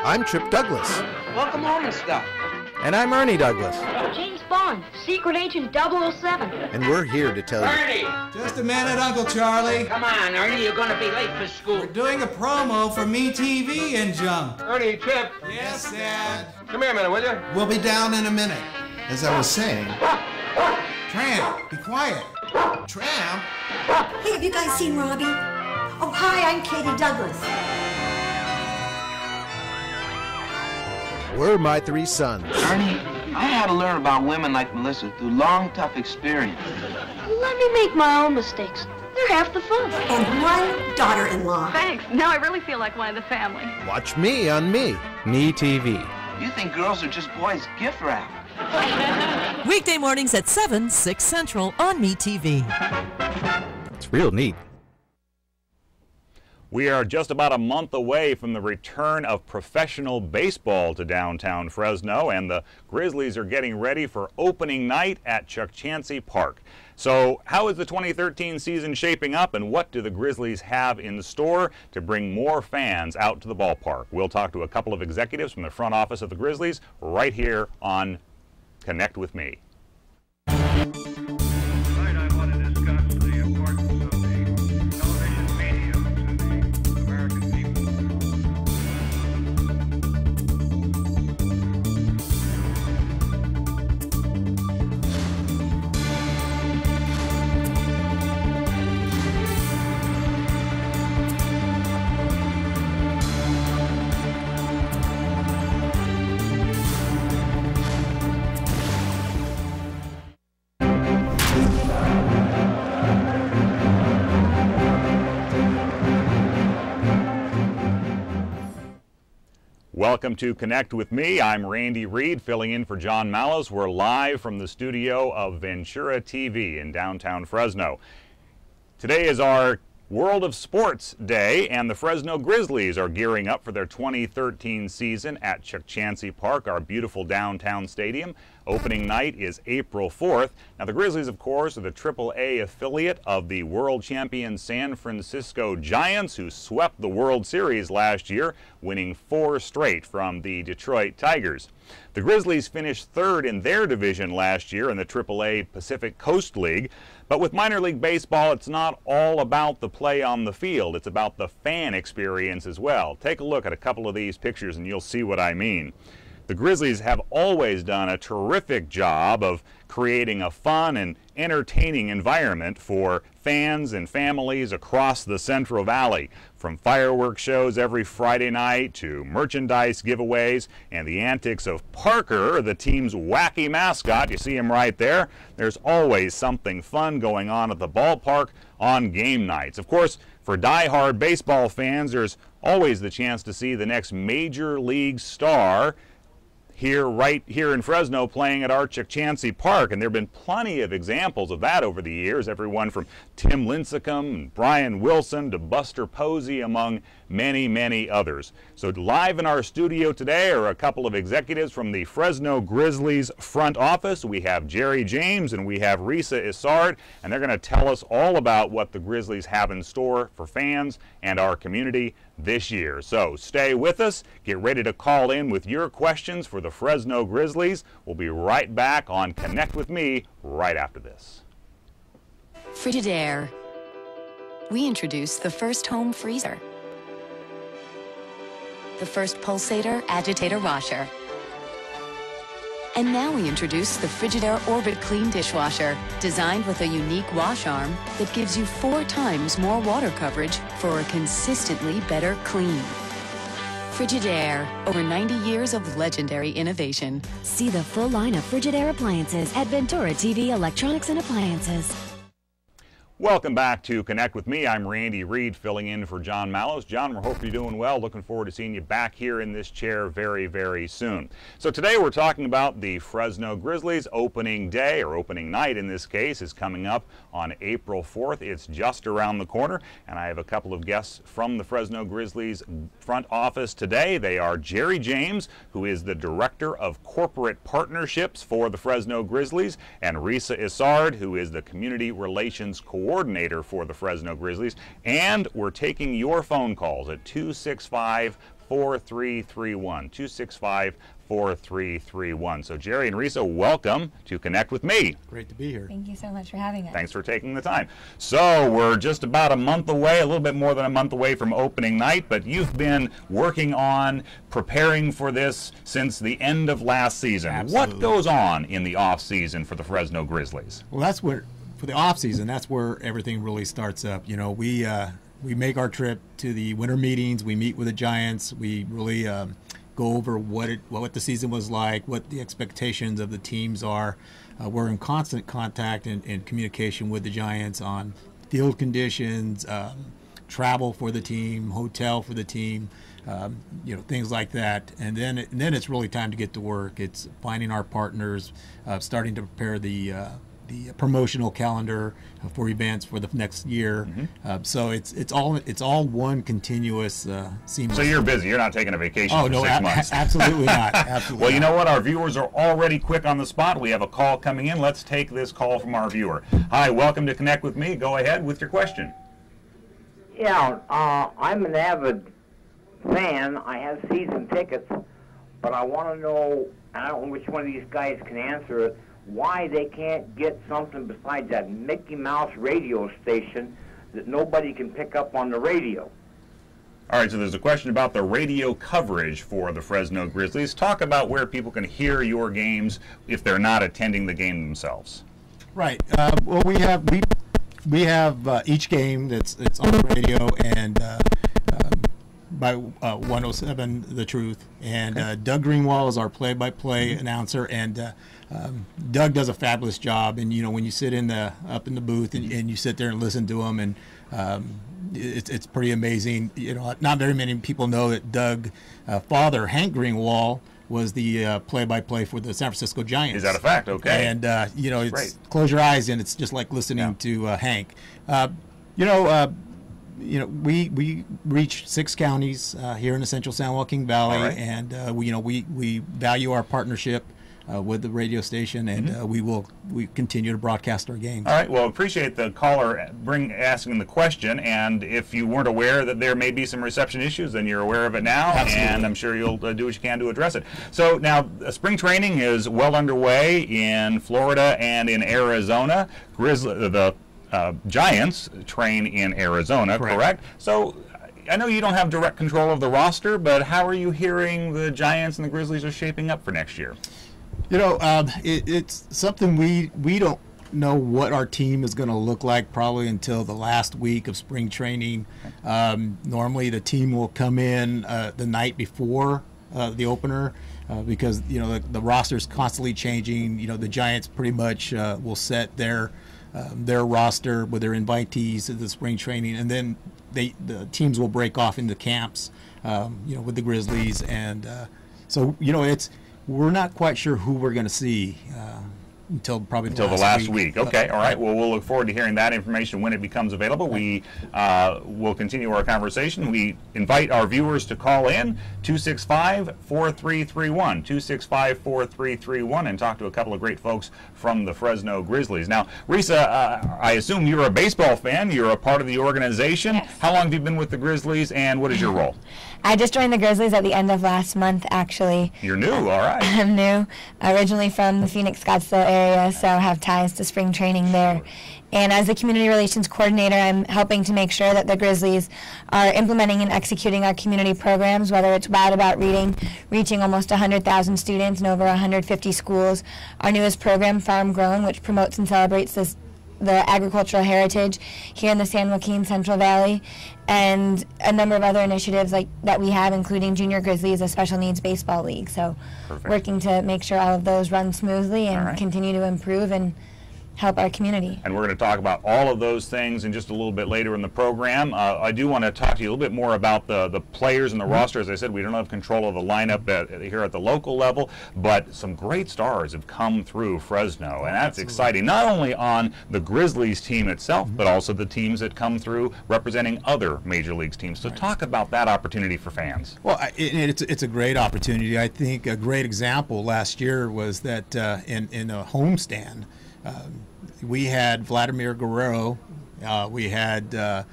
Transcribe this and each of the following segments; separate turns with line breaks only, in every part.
I'm Trip Douglas.
Welcome home and stuff.
And I'm Ernie Douglas.
James Bond, Secret Agent 007.
And we're here to tell you.
Ernie!
Just a minute, Uncle Charlie.
Come on, Ernie, you're gonna be late for school.
We're doing a promo for Me TV and junk.
Ernie, Trip.
Yes, Dad.
Come here a minute, will you?
We'll be down in a minute. As I was saying. Tramp, be quiet. Tramp?
Hey, have you guys seen Robbie? Oh, hi, I'm Katie Douglas.
We're my three sons.
Ernie, I had to learn about women like Melissa through long, tough experience.
Let me make my own mistakes. They're half the fun.
And one daughter-in-law.
Thanks. Now I really feel like one of the family.
Watch me on Me TV.
You think girls are just boys' gift wrap.
Weekday mornings at 7, 6 Central on Me TV.
It's real neat.
We are just about a month away from the return of professional baseball to downtown Fresno, and the Grizzlies are getting ready for opening night at Chancey Park. So how is the 2013 season shaping up, and what do the Grizzlies have in store to bring more fans out to the ballpark? We'll talk to a couple of executives from the front office of the Grizzlies right here on Connect with Me. Welcome to Connect with Me. I'm Randy Reed, filling in for John Mallows. We're live from the studio of Ventura TV in downtown Fresno. Today is our World of Sports Day, and the Fresno Grizzlies are gearing up for their 2013 season at Chancey Park, our beautiful downtown stadium. Opening night is April 4th. Now, the Grizzlies, of course, are the AAA affiliate of the world champion San Francisco Giants, who swept the World Series last year, winning 4 straight from the Detroit Tigers. The Grizzlies finished 3rd in their division last year in the AAA Pacific Coast League. But with minor league baseball, it's not all about the play on the field. It's about the fan experience as well. Take a look at a couple of these pictures and you'll see what I mean. The Grizzlies have always done a terrific job of creating a fun and entertaining environment for fans and families across the Central Valley. From fireworks shows every Friday night to merchandise giveaways and the antics of Parker, the team's wacky mascot. You see him right there. There's always something fun going on at the ballpark on game nights. Of course, for die-hard baseball fans, there's always the chance to see the next major league star right here in Fresno playing at our Chancey Park, and there have been plenty of examples of that over the years, everyone from Tim Lincecum and Brian Wilson to Buster Posey, among many, many others. So live in our studio today are a couple of executives from the Fresno Grizzlies front office. We have Jerry James and we have Risa Isard, and they're going to tell us all about what the Grizzlies have in store for fans and our community this year. So stay with us. Get ready to call in with your questions for the Fresno Grizzlies. We'll be right back on Connect with Me right after this.
Frigidaire. We introduced the first home freezer, the first pulsator agitator washer, and now we introduce the Frigidaire Orbit Clean Dishwasher, designed with a unique wash arm that gives you 4 times more water coverage for a consistently better clean. Frigidaire, over 90 years of legendary innovation.
See the full line of Frigidaire appliances at Ventura TV Electronics and Appliances.
Welcome back to Connect with Me. I'm Randy Reed, filling in for John Mallows. John, we hope you're doing well. Looking forward to seeing you back here in this chair very, very soon. So today we're talking about the Fresno Grizzlies. Opening day, or opening night in this case, is coming up on April 4th. It's just around the corner, and I have a couple of guests from the Fresno Grizzlies front office today. They are Jerry James, who is the Director of Corporate Partnerships for the Fresno Grizzlies, and Risa Isard, who is the Community Relations Coordinator coordinator for the Fresno Grizzlies, and we're taking your phone calls at 265-4331, 265-4331. So Jerry and Risa, welcome to Connect with Me.
Great to be here.
Thank you so much for having us.
Thanks for taking the time. So we're just about a month away, a little bit more than a month away from opening night, but you've been working on preparing for this since the end of last season.
Absolutely.
What goes on in the off season for the Fresno Grizzlies?
Well, that's where, for the off season, that's where everything really starts up. You know, we make our trip to the winter meetings. We meet with the Giants. We really go over what the season was like, what the expectations of the teams are. We're in constant contact and communication with the Giants on field conditions, travel for the team, hotel for the team, you know, things like that. And then it's really time to get to work. It's finding our partners, starting to prepare the promotional calendar for events for the next year. So it's all one continuous seamless.
So you're busy. You're not taking a vacation
for
6 months.
Absolutely not. Absolutely.
Well, you know what? Our viewers are already quick on the spot. We have a call coming in. Let's take this call from our viewer. Hi, welcome to Connect with Me. Go ahead with your question.
Yeah, I'm an avid fan. I have season tickets, but I want to know, I don't know which one of these guys can answer it, why they can't get something besides that Mickey Mouse radio station that nobody can pick up on the radio.
All right, so there's a question about the radio coverage for the Fresno Grizzlies. Talk about where people can hear your games if they're not attending the game themselves.
Right. Well, we have each game that's on the radio and by 107 The Truth, and Doug Greenwald is our play-by-play announcer, and Doug does a fabulous job. And you know, when you sit up in the booth and you sit there and listen to him, and it's pretty amazing. You know, not very many people know that Doug father Hank Greenwald was the play-by-play for the San Francisco Giants.
Is that a fact? Okay.
And you know, close your eyes and it's just like listening to Hank. You know, we reach 6 counties here in the Central San Joaquin Valley, and we value our partnership with the radio station, and we continue to broadcast our games.
All right. Well, appreciate the caller asking the question, and if you weren't aware that there may be some reception issues, then you're aware of it now.
Absolutely.
And I'm sure you'll do what you can to address it. So now, spring training is well underway in Florida and in Arizona. The Giants train in Arizona, correct? So I know you don't have direct control of the roster, but how are you hearing the Giants and the Grizzlies are shaping up for next year?
You know, it's something we don't know what our team is going to look like probably until the last week of spring training. Normally the team will come in the night before the opener because, you know, the roster is constantly changing. You know, the Giants pretty much will set their roster with their invitees at the spring training, and then the teams will break off into camps, you know, with the Grizzlies, and so you know we're not quite sure who we're going to see until probably the
last week. Okay, all right. Well, we'll look forward to hearing that information when it becomes available. We will continue our conversation. We invite our viewers to call in 265-4331, 265-4331, and talk to a couple of great folks from the Fresno Grizzlies. Now, Risa, I assume you're a baseball fan. You're a part of the organization.
Yes.
How long have you been with the Grizzlies, and what is your role?
I just joined the Grizzlies at the end of last month, actually.
You're new, all right.
I'm new, originally from the Phoenix, Scottsdale area, so I have ties to spring training there. And as the community relations coordinator, I'm helping to make sure that the Grizzlies are implementing and executing our community programs, whether it's Wild About Reading, reaching almost 100,000 students in over 150 schools. Our newest program, Farm Grown, which promotes and celebrates the agricultural heritage here in the San Joaquin Central Valley, and a number of other initiatives like that we have, including Junior Grizzlies, a special needs baseball league. So working to make sure all of those run smoothly and continue to improve and help our community.
And we're going to talk about all of those things in just a little bit later in the program. I do want to talk to you a little bit more about the players and the roster. As I said, we don't have control of the lineup here at the local level, but some great stars have come through Fresno, and that's exciting, not only on the Grizzlies team itself, but also the teams that come through representing other Major Leagues teams. So talk about that opportunity for fans.
Well, it's a great opportunity. I think a great example last year was that in a homestand, we had Vladimir Guerrero We had a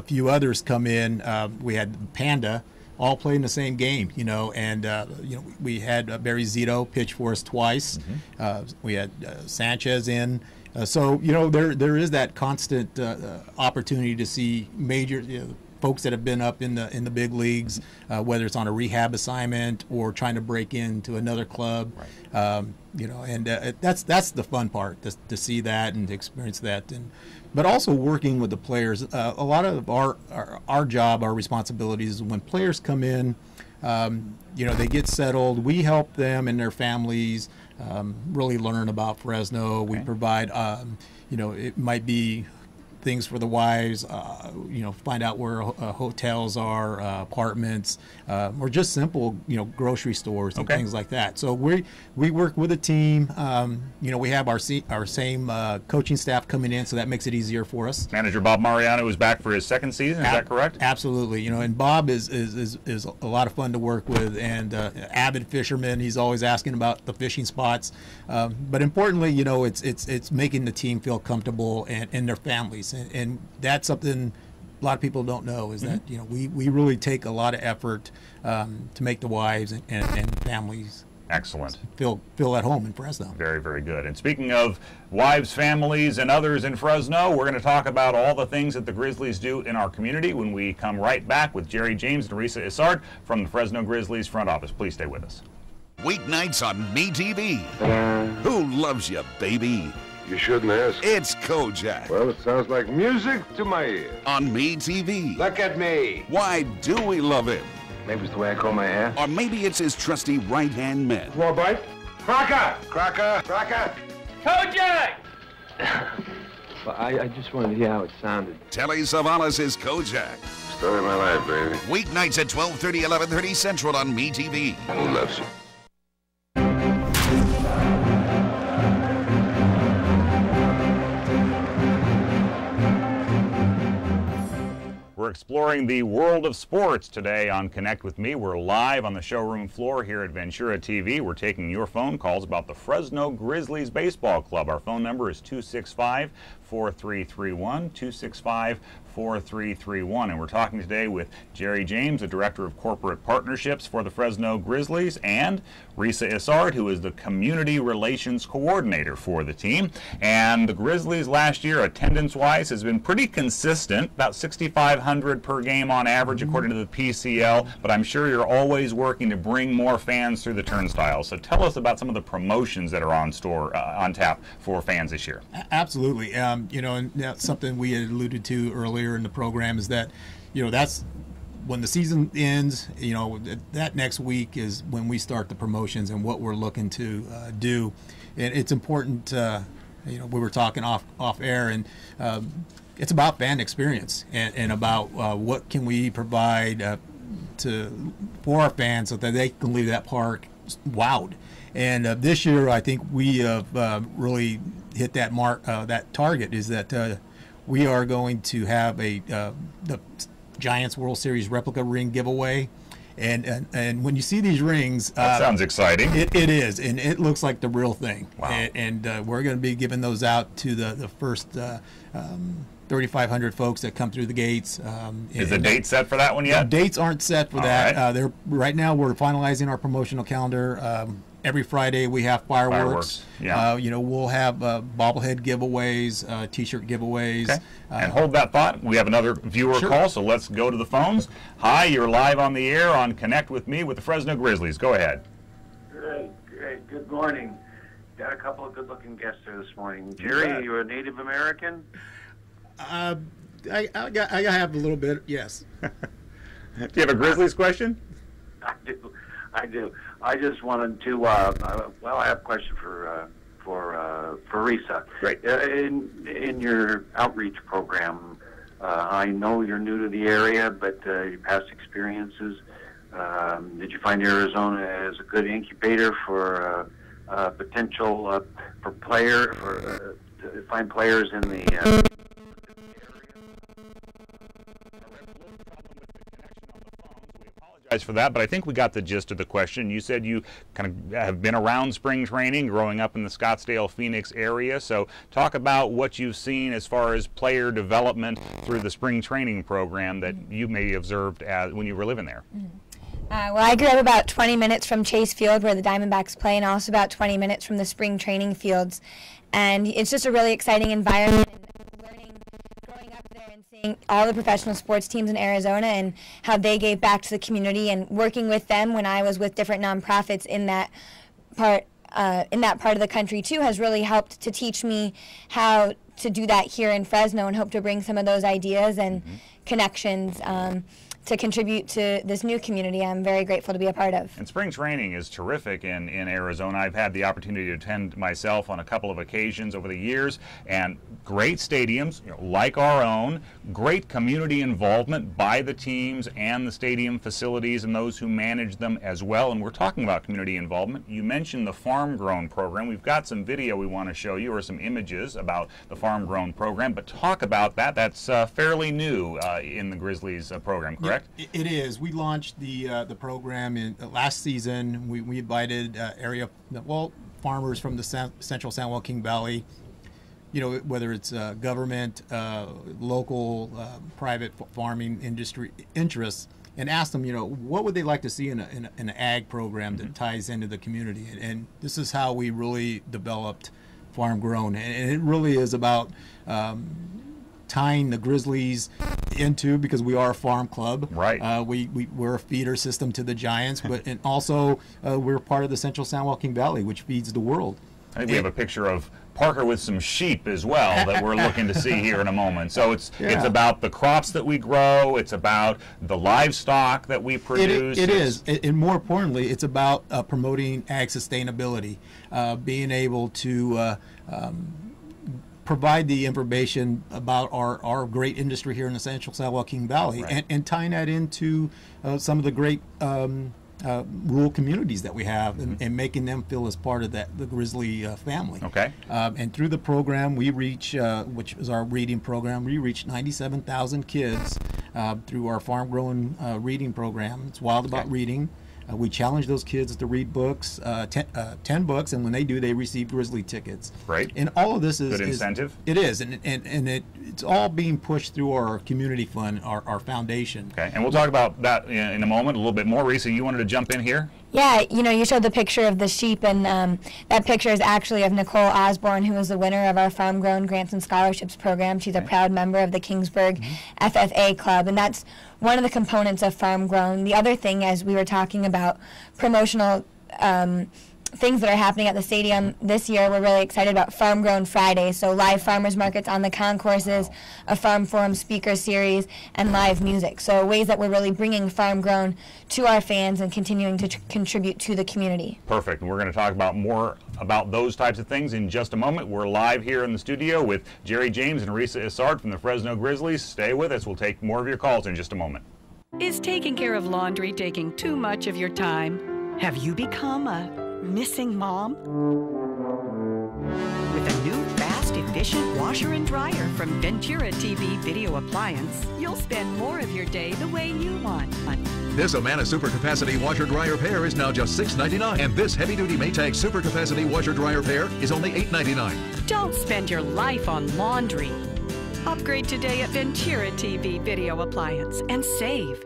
few others come in. We had Panda, all playing the same game, and we had Barry Zito pitch for us twice. We had Sanchez in. So there is that constant opportunity to see major folks that have been up in the big leagues, whether it's on a rehab assignment or trying to break into another club. Right. And that's the fun part, to see that and to experience that, but also working with the players. A lot of our job, our responsibilities, when players come in, they get settled. We help them and their families really learn about Fresno. We provide, it might be things for the wives, find out where hotels are, apartments, or just simple, grocery stores and things like that. So we work with a team. We have our same coaching staff coming in, so that makes it easier for us.
Manager Bob Mariano is back for his second season. Is that correct?
Absolutely. And Bob is a lot of fun to work with, and avid fisherman. He's always asking about the fishing spots. But importantly, it's making the team feel comfortable and their families. And that's something a lot of people don't know, is that we really take a lot of effort to make the wives and families
excellent
feel at home in Fresno.
Very, very good. And speaking of wives, families, and others in Fresno, we're going to talk about all the things that the Grizzlies do in our community when we come right back with Jerry James and Risa Isard from the Fresno Grizzlies front office. Please stay with us.
Weeknights on MeTV. Who loves you, baby?
You shouldn't ask.
It's Kojak.
Well, it sounds like music to my ear.
On MeTV.
Look at me.
Why do we love him?
Maybe it's the way I comb my hair.
Or maybe it's his trusty right-hand man.
More bite? Cracker! Cracker! Cracker!
Kojak!
Well, I just wanted to hear how it sounded.
Telly Savalas is Kojak.
Story of my life, baby.
Weeknights at 12:30, 11:30 Central on MeTV.
Who loves you?
We're exploring the world of sports today on Connect With Me. We're live on the showroom floor here at Ventura TV. We're taking your phone calls about the Fresno Grizzlies Baseball Club. Our phone number is 265-4331, 265-4331. And we're talking today with Jerry James, the Director of Corporate Partnerships for the Fresno Grizzlies, and Risa Isard, who is the Community Relations Coordinator for the team. And the Grizzlies last year, attendance-wise, has been pretty consistent, about 6,500 per game on average, according to the PCL, but I'm sure you're always working to bring more fans through the turnstiles. So tell us about some of the promotions that are on tap for fans this year.
Absolutely. And that's something we had alluded to earlier in the program, is that, that's when the season ends, that next week is when we start the promotions and what we're looking to do. And it's important, we were talking off air, and it's about fan experience and about what can we provide for our fans so that they can leave that park wowed. And this year, I think we have really hit that mark. That target is that we are going to have the Giants World Series replica ring giveaway. And when you see these rings,
that sounds exciting.
It is, and it looks like the real thing.
Wow.
And we're going to be giving those out to the first 3,500 folks that come through the gates.
Is the date set for that one yet?
The dates aren't set for that. Right now we're finalizing our promotional calendar. Every Friday we have fireworks.
Yeah.
We'll have bobblehead giveaways, T-shirt giveaways.
Okay. And hold that thought. We have another viewer call, so let's go to the phones. Hi, you're live on the air on Connect With Me with the Fresno Grizzlies. Go ahead.
Great. Good morning. Got a couple of good-looking guests there this morning. Jerry, you're a Native American?
I have a little bit, yes.
Do you have a Grizzlies question?
I do. I just wanted to. I have a question for Risa.
Great.
In your outreach program, I know you're new to the area, but your past experiences. Did you find Arizona as a good incubator for potential to find players in the?
For that, but I think we got the gist of the question. You said you kind of have been around spring training growing up in the Scottsdale, Phoenix area. So talk about what you've seen as far as player development through the spring training program that you may have observed when you were living there.
Well, I grew up about 20 minutes from Chase Field where the Diamondbacks play, and also about 20 minutes from the spring training fields. And it's just a really exciting environment. Seeing all the professional sports teams in Arizona and how they gave back to the community, and working with them when I was with different nonprofits in that part of the country too has really helped to teach me how to do that here in Fresno, and hope to bring some of those ideas and connections to contribute to this new community I'm very grateful to be a part of.
And spring training is terrific in Arizona. I've had the opportunity to attend myself on a couple of occasions over the years, and great stadiums, like our own, great community involvement by the teams and the stadium facilities and those who manage them as well. And we're talking about community involvement. You mentioned the farm grown program. We've got some video we want to show you, or some images about the farm grown program, but talk about that. That's fairly new in the Grizzlies program, correct?
Yeah, it is. We launched the program in last season. We invited farmers from the central San Joaquin Valley, whether it's government, local, private farming industry interests, and asked them, what would they like to see in an ag program that ties into the community. And this is how we really developed Farm Grown. And it really is about tying the Grizzlies into, because we are a farm club.
Right.
We're a feeder system to the Giants, and also we're part of the Central San Joaquin Valley, which feeds the world.
I think we have a picture of Parker with some sheep as well that we're looking to see here in a moment. So it's about the crops that we grow. It's about the livestock that we produce.
It is. And more importantly, it's about promoting ag sustainability, being able to provide the information about our great industry here in the Central San Joaquin Valley, and tying that into some of the great rural communities that we have, and making them feel as part of the Grizzly family.
Okay.
And through the program, we reach, which is our reading program, we reach 97,000 kids through our farm grown reading program. It's Wild About Reading. We challenge those kids to read books, 10 books, and when they do, they receive Grizzly tickets.
Right.
And all of this is
good incentive.
It is, and it's all being pushed through our community fund, our foundation.
Okay, and we'll talk about that in a moment, a little bit more. Risa, you wanted to jump in here?
Yeah, you showed the picture of the sheep, and that picture is actually of Nicole Osborne, who was the winner of our Farm Grown Grants and Scholarships program. She's a proud member of the Kingsburg FFA Club, and that's one of the components of Farm Grown. The other thing, as we were talking about promotional things that are happening at the stadium this year, we're really excited about Farm Grown Fridays, so live farmers markets on the concourses, a farm forum speaker series, and live music. So ways that we're really bringing Farm Grown to our fans and continuing to contribute to the community.
Perfect. And we're going to talk about more about those types of things in just a moment. We're live here in the studio with Jerry James and Risa Isard from the Fresno Grizzlies. Stay with us. We'll take more of your calls in just a moment.
Is taking care of laundry taking too much of your time? Have you become a missing mom? With a new fast, efficient washer and dryer from Ventura TV Video Appliance, you'll spend more of your day the way you want.
This Amana Super Capacity Washer Dryer Pair is now just $6.99, and this heavy-duty Maytag Super Capacity Washer Dryer Pair is only $8.99.
Don't spend your life on laundry. Upgrade today at Ventura TV Video Appliance and save.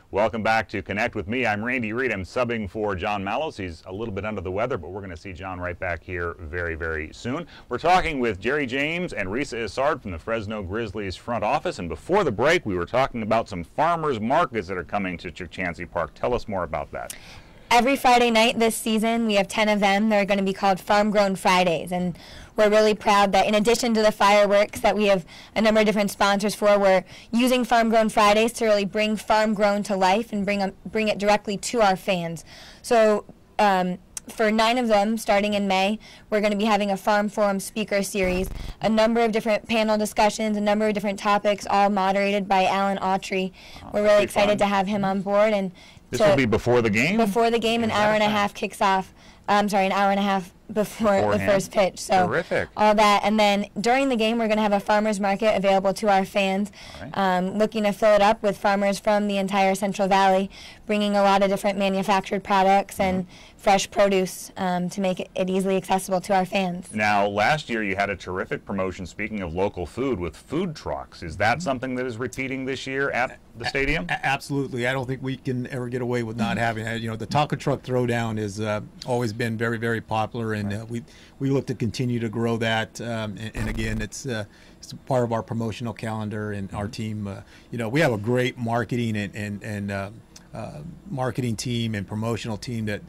Welcome back to Connect with me. I'm Randy Reed. I'm subbing for John Mallows. He's a little bit under the weather, but we're going to see John right back here very, very soon. We're talking with Jerry James and Risa Isard from the Fresno Grizzlies front office. And before the break, we were talking about some farmers markets that are coming to Chukchansi Park. Tell us more about that.
Every Friday night this season, we have 10 of them. They're going to be called Farm Grown Fridays, and we're really proud that in addition to the fireworks that we have a number of different sponsors for, we're using Farm Grown Fridays to really bring Farm Grown to life and bring it directly to our fans. So for 9 of them, starting in May, we're going to be having a Farm Forum speaker series, a number of different panel discussions, a number of different topics, all moderated by Alan Autry. We're really excited to have him on board. And
this will be before the game?
Before the game, an hour and a half kicks off. An hour and a half before the first pitch. So
terrific.
All that, and then during the game, we're going to have a farmers market available to our fans, looking to fill it up with farmers from the entire Central Valley, bringing a lot of different manufactured products and fresh produce to make it easily accessible to our fans.
Now, last year you had a terrific promotion, speaking of local food, with food trucks. Is that something that is repeating this year at the stadium?
Absolutely. I don't think we can ever get away with not having it. You know, the taco truck throwdown has always been very, very popular, and we look to continue to grow that. And again, it's part of our promotional calendar, and our team, you know, we have a great marketing and marketing team and promotional team that,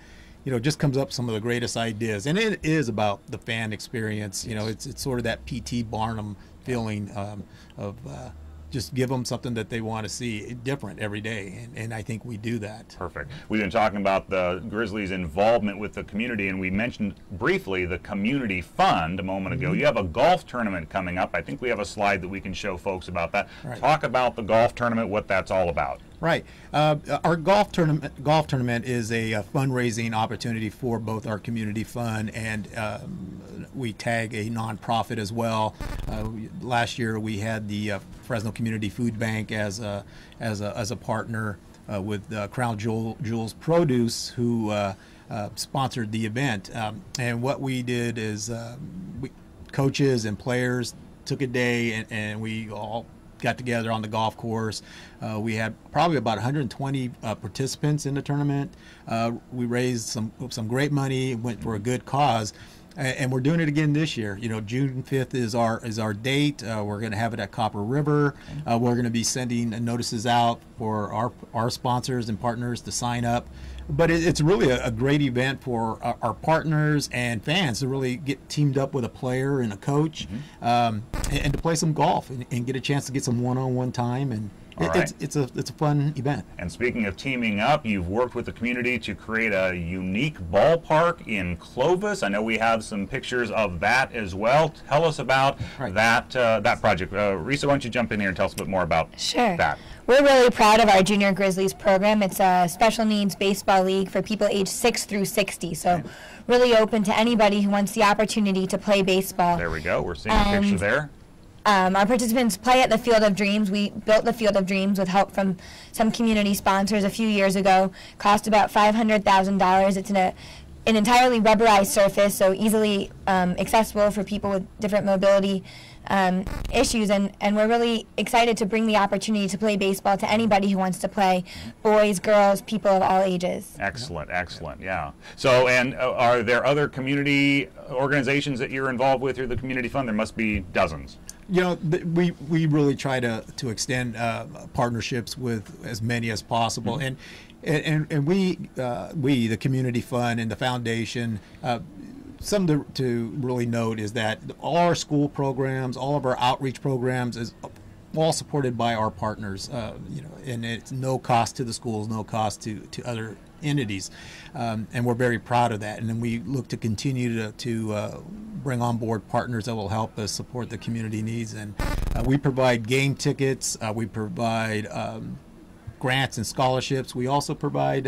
you know, just comes up with some of the greatest ideas, and it is about the fan experience. You know, it's sort of that P.T. Barnum feeling of just give them something that they want to see different every day, and I think we do that.
Perfect. We've been talking about the Grizzlies' involvement with the community, and we mentioned briefly the community fund a moment ago. You have a golf tournament coming up. I think we have a slide that we can show folks about that.
Right.
Talk about the golf tournament, what that's all about.
Right. Our golf tournament is a fundraising opportunity for both our community fund and we tag a nonprofit as well. Last year we had the Fresno Community Food Bank as a partner with Crown Jewels Produce, who sponsored the event. And what we did is coaches and players took a day, and we all got together on the golf course. We had probably about 120 participants in the tournament. We raised some great money, went for a good cause, and we're doing it again this year. You know, June 5th is our date. We're going to have it at Copper River. We're going to be sending notices out for our sponsors and partners to sign up. But it's really a great event for our partners and fans to really get teamed up with a player and a coach, and to play some golf and get a chance to get some one-on-one time. And it's a fun event.
And speaking of teaming up, you've worked with the community to create a unique ballpark in Clovis. I know we have some pictures of that as well. Tell us about that project. Risa, why don't you jump in here and tell us a bit more about that?
We're really proud of our Junior Grizzlies program. It's a special needs baseball league for people aged 6 through 60, so really open to anybody who wants the opportunity to play baseball.
There we go. We're seeing a picture there.
Our participants play at the Field of Dreams. We built the Field of Dreams with help from some community sponsors a few years ago. Cost about $500,000. It's an entirely rubberized surface, so easily accessible for people with different mobility issues, and we're really excited to bring the opportunity to play baseball to anybody who wants to play, boys, girls, people of all ages.
Excellent, excellent, yeah. So, and are there other community organizations that you're involved with through the Community Fund? There must be dozens.
You know, we really try to extend partnerships with as many as possible, and we the Community Fund and the foundation. Something to really note is that all our school programs, all of our outreach programs is all supported by our partners, you know, and it's no cost to the schools, no cost to other entities, and we're very proud of that. And then we look to continue to bring on board partners that will help us support the community needs. And we provide game tickets, we provide grants and scholarships. We also provide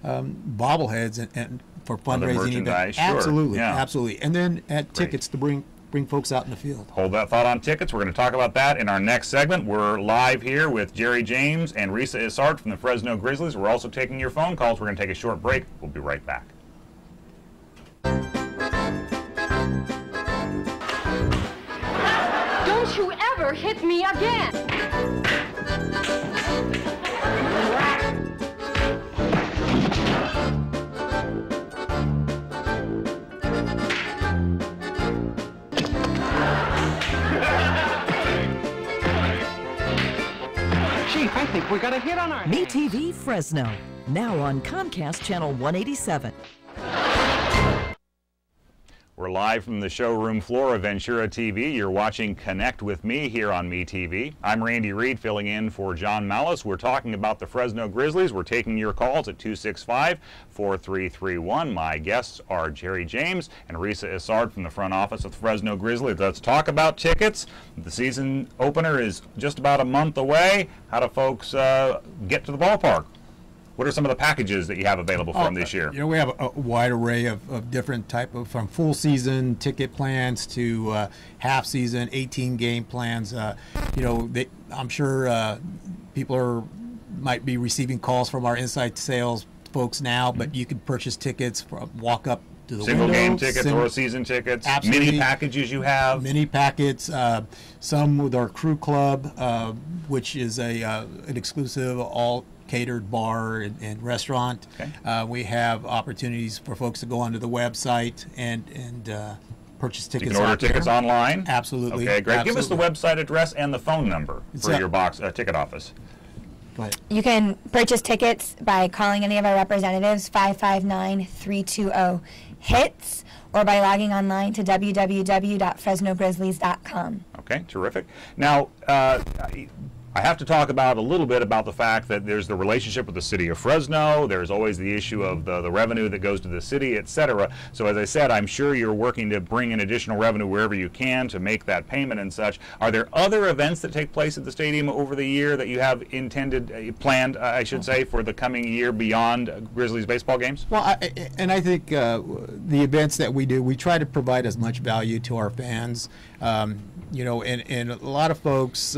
bobbleheads and for fundraising events.
Sure.
Absolutely,
yeah.
Absolutely. And then at tickets to bring folks out in the field.
Hold that thought on tickets. We're going to talk about that in our next segment. We're live here with Jerry James and Risa Isard from the Fresno Grizzlies. We're also taking your phone calls. We're going to take a short break. We'll be right back.
Don't you ever hit me again!
Chief, I think we got a hit on our
Me TV Fresno, now on Comcast Channel 187.
We're live from the showroom floor of Ventura TV. You're watching Connect with Me here on Me TV. I'm Randy Reed, filling in for John Malice. We're talking about the Fresno Grizzlies. We're taking your calls at 265-4331. My guests are Jerry James and Risa Isard from the front office of the Fresno Grizzlies. Let's talk about tickets. The season opener is just about a month away. How do folks get to the ballpark? What are some of the packages that you have available for them this year?
You know, we have a wide array of different type of, from full season ticket plans to half season, 18 game plans. You know, I'm sure people might be receiving calls from our inside sales folks now, but you can purchase tickets, walk up to the
single
window,
game tickets or season tickets.
Absolutely.
Mini packages you have.
Mini packets, some with our crew club, which is an exclusive all catered bar and restaurant. Okay. We have opportunities for folks to go onto the website and purchase tickets.
You can order tickets online?
Absolutely.
Okay, great.
Absolutely.
Give us the website address and the phone number for your ticket office.
Go ahead.
You can purchase tickets by calling any of our representatives, 559-320-HITS, or by logging online to www.fresnogrizzlies.com.
Okay, terrific. Now, I have to talk about a little bit about the fact that there's the relationship with the city of Fresno. There's always the issue of the revenue that goes to the city, etc. So as I said, I'm sure you're working to bring in additional revenue wherever you can to make that payment and such. Are there other events that take place at the stadium over the year that you have planned, I should say, for the coming year beyond Grizzlies baseball games?
Well, I think the events that we do, we try to provide as much value to our fans. You know, and a lot of folks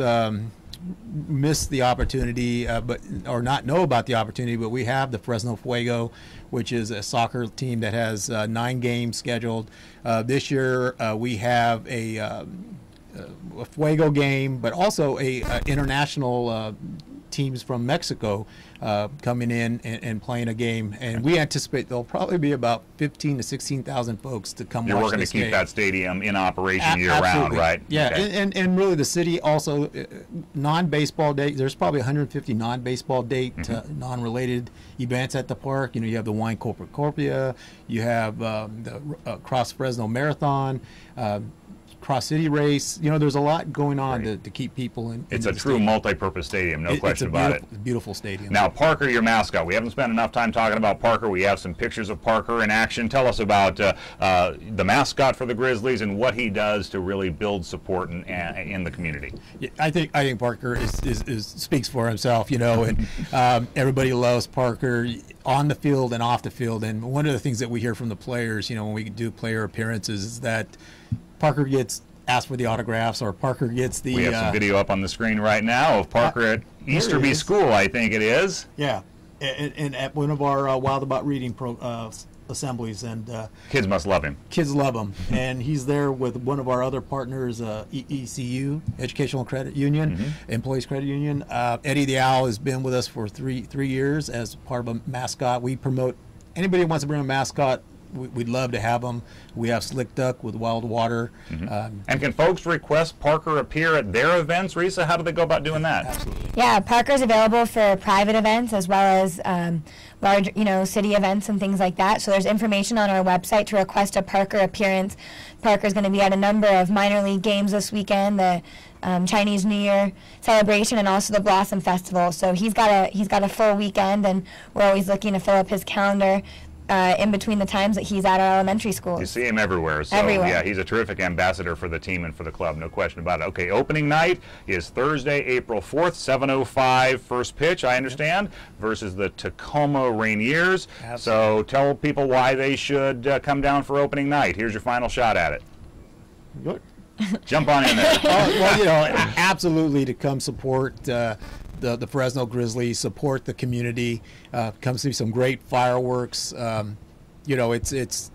miss the opportunity, or not know about the opportunity, but we have the Fresno Fuego, which is a soccer team that has 9 games scheduled. This year we have a Fuego game, but also a international teams from Mexico coming in and playing a game, and we anticipate there'll probably be about 15,000 to 16,000 folks to come
You're
watch
working
this
to keep
game.
that stadium in operation year-round, right?
Yeah,
okay.
and really the city also, non-baseball day, there's probably 150 non-baseball date, non-related events at the park. You know, you have the Wine Corporate, you have the Cross Fresno Marathon, Cross City Race. You know, there's a lot going on to keep people in.
It's a true multi-purpose stadium, no question about it.
It's a beautiful stadium.
Now, Parker, your mascot. We haven't spent enough time talking about Parker. We have some pictures of Parker in action. Tell us about the mascot for the Grizzlies and what he does to really build support in the community.
Yeah, I think Parker speaks for himself. You know, and everybody loves Parker on the field and off the field. And one of the things that we hear from the players, you know, when we do player appearances, is that Parker gets asked for the autographs, or Parker gets the...
We have some video up on the screen right now of Parker at Easterby School, I think it is.
Yeah, and at one of our Wild About Reading assemblies, and
kids must love him.
Kids love him, and he's there with one of our other partners, ECU, Educational Credit Union, Employees Credit Union. Eddie the Owl has been with us for three years as part of a mascot. We promote anybody who wants to bring a mascot. We'd love to have them. We have Slick Duck with Wild Water.
And can folks request Parker appear at their events? Risa, how do they go about doing that?
Absolutely.
Yeah, Parker's available for private events as well as large, city events and things like that. So there's information on our website to request a Parker appearance. Parker's going to be at a number of minor league games this weekend, the Chinese New Year celebration, and also the Blossom Festival. So he's got a full weekend, and we're always looking to fill up his calendar in between the times that he's at our elementary schools.
You see him everywhere. So,
everywhere.
Yeah, he's a terrific ambassador for the team and for the club, no question about it. Okay, opening night is Thursday, April 4th, 7:05 first pitch, I understand, versus the Tacoma Rainiers. Absolutely. So tell people why they should come down for opening night. Here's your final shot at it.
Good.
Jump on in there.
Well, absolutely, to come support the Fresno Grizzlies, support the community, come see some great fireworks. It's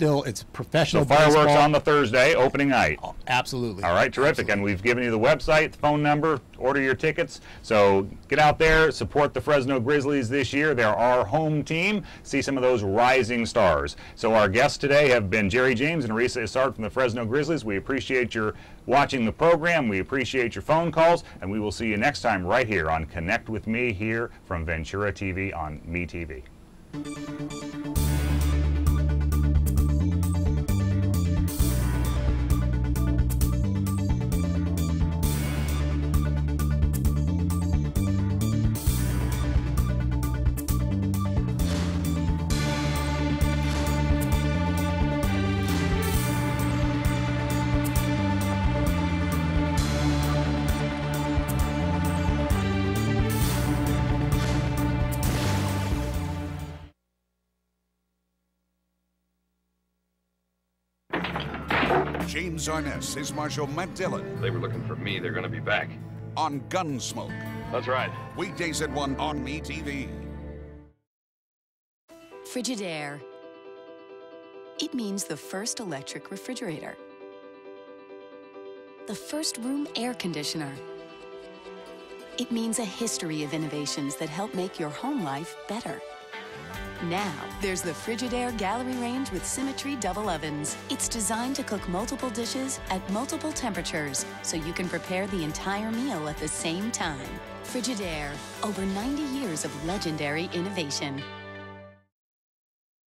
professional.
So fireworks
baseball
on the Thursday, opening night.
Oh, absolutely.
All right, terrific.
Absolutely.
And we've given you the website, the phone number, order your tickets. So get out there, support the Fresno Grizzlies this year. They're our home team. See some of those rising stars. So our guests today have been Jerry James and Risa Isard from the Fresno Grizzlies. We appreciate your watching the program. We appreciate your phone calls, and we will see you next time right here on Connect with Me here from Ventura TV on MeTV.
James Arness is Marshal Matt Dillon.
They were looking for me. They're going to be back.
On Gunsmoke.
That's right.
Weekdays at 1 on Me TV.
Frigidaire. It means the first electric refrigerator. The first room air conditioner. It means a history of innovations that help make your home life better. Now, there's the Frigidaire Gallery Range with Symmetry double ovens. It's designed to cook multiple dishes at multiple temperatures, so you can prepare the entire meal at the same time. Frigidaire, over 90 years of legendary innovation.